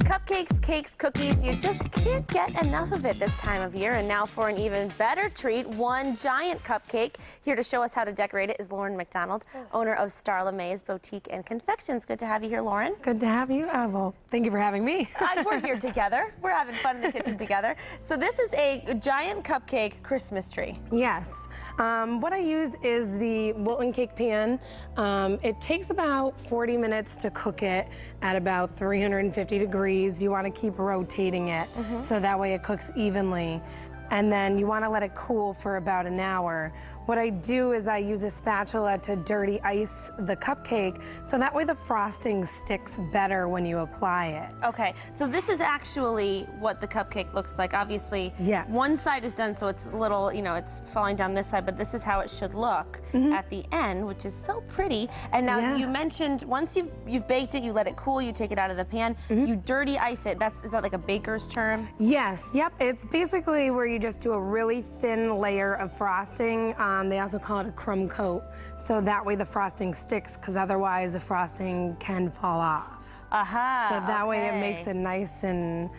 Cupcakes, cakes, cookies, you just can't get enough of it this time of year. And now for an even better treat, one giant cupcake. Here to show us how to decorate it is Lauren McDonald, owner of Starla Boutique and Confections. Good to have you here, Lauren. Good to have you. Well, thank you for having me. We're here together. We're having fun in the kitchen together. So this is a giant cupcake Christmas tree. Yes. What I use is the Wilton Cake Pan. It takes about 40 minutes to cook it at about 350 degrees. You want to keep rotating it so that way it cooks evenly. And then you want to let it cool for about an hour. What I do is I use a spatula to dirty ice the cupcake so that way the frosting sticks better when you apply it. Okay, so this is actually what the cupcake looks like. Obviously, yes. One side is done, so it's a little, you know, it's falling down this side, but this is how it should look at the end, which is so pretty. And now you mentioned once you've baked it, you let it cool, you take it out of the pan, you dirty ice it. Is that like a baker's term? Yes, yep. It's basically where you just do a really thin layer of frosting. They also call it a crumb coat, so that way the frosting sticks, because otherwise the frosting can fall off. So that way it makes it nice and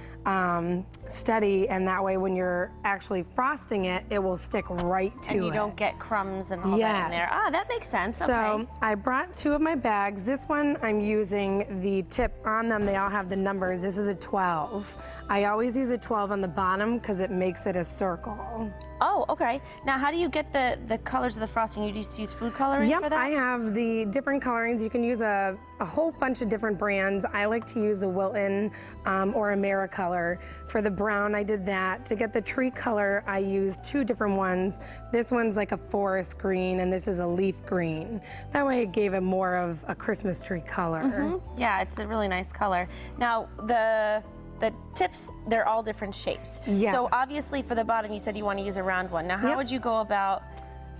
steady, and that way when you're actually frosting it, it will stick right to it. And you don't get crumbs and all that in there. Ah, that makes sense. So I brought two of my bags. This one I'm using the tip on them. They all have the numbers. This is a 12. I always use a 12 on the bottom because it makes it a circle. Oh, okay. Now, how do you get the colors of the frosting? You just use food coloring for that? I have the different colorings. You can use a whole bunch of different brands. I like to use the Wilton or AmeriColor. For the brown, I did that. To get the tree color, I used two different ones. This one's like a forest green, and this is a leaf green. That way it gave it more of a Christmas tree color. Yeah, it's a really nice color. Now, the tips, they're all different shapes. Yes. So obviously for the bottom, you said you want to use a round one. Now, how would you go about?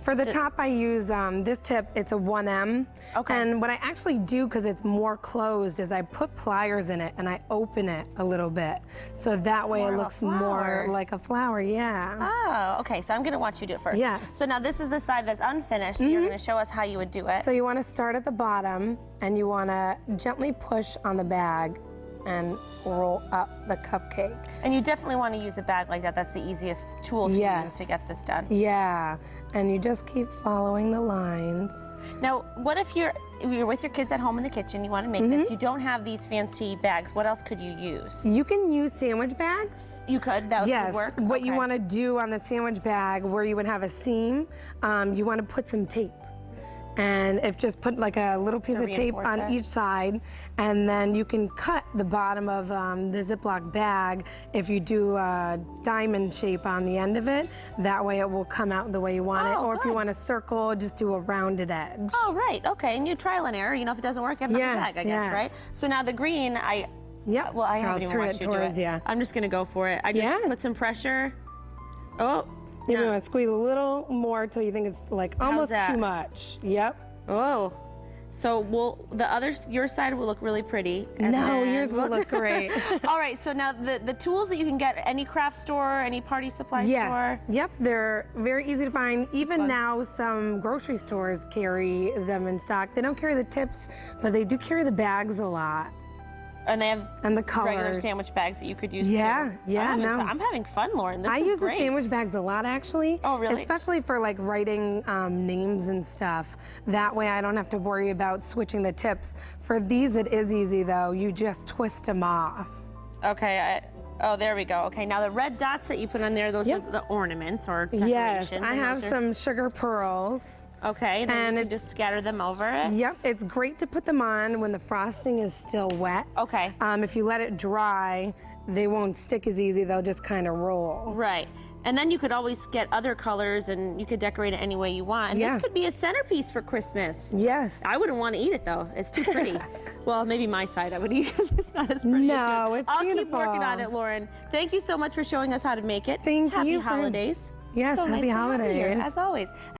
For the top, I use this tip. It's a 1M. Okay. And what I actually do, because it's more closed, is I put pliers in it and I open it a little bit. So that way it looks more like a flower, Oh, okay. So I'm going to watch you do it first. Yes. So now this is the side that's unfinished. You're going to show us how you would do it. So you want to start at the bottom and you want to gently push on the bag and roll up the cupcake. And you definitely want to use a bag like that. That's the easiest tool to use to get this done. Yeah, and you just keep following the lines. Now, what if you're with your kids at home in the kitchen, you want to make this, you don't have these fancy bags, what else could you use? You can use sandwich bags. You could? That would work? What you want to do on the sandwich bag, where you would have a seam, you want to put some tape. And if just put like a little piece of tape on each side, and then you can cut the bottom of the Ziploc bag if you do a diamond shape on the end of it. That way it will come out the way you want it. Or if you want a circle, just do a rounded edge. Oh, right. Okay. And you trial and error. You know, if it doesn't work, get another bag, I guess, right? So now the green, well, I haven't even watched you do it. I'm just going to go for it. I just put some pressure. Oh. You want to squeeze a little more till you think it's like almost too much. Yep. Oh. So your side will look really pretty. No, yours will look great. All right, so now the tools that you can get at any craft store, any party supply store? Yep, they're very easy to find. Even now, some grocery stores carry them in stock. They don't carry the tips, but they do carry the bags a lot. And they have the colors. Regular sandwich bags that you could use too. Yeah. I'm having fun, Lauren. This is use great. the sandwich bags a lot, actually. Oh, really? Especially for like writing names and stuff. That way I don't have to worry about switching the tips. For these, it is easy though. You just twist them off. Okay. Oh, there we go. Okay, now the red dots that you put on there, those are the ornaments or decorations. Yes, I have some sugar pearls. Okay, and you just scatter them over it? Yep, it's great to put them on when the frosting is still wet. Okay. If you let it dry, they won't stick as easy. They'll just kind of roll. Right. And then you could always get other colors and you could decorate it any way you want. And this could be a centerpiece for Christmas. Yes. I wouldn't want to eat it though. It's too pretty. Well, maybe my side I would eat because it's not as pretty as yours. I'll keep working on it, Lauren. Thank you so much for showing us how to make it. Thank you. Happy holidays. Yes, happy holidays. As always.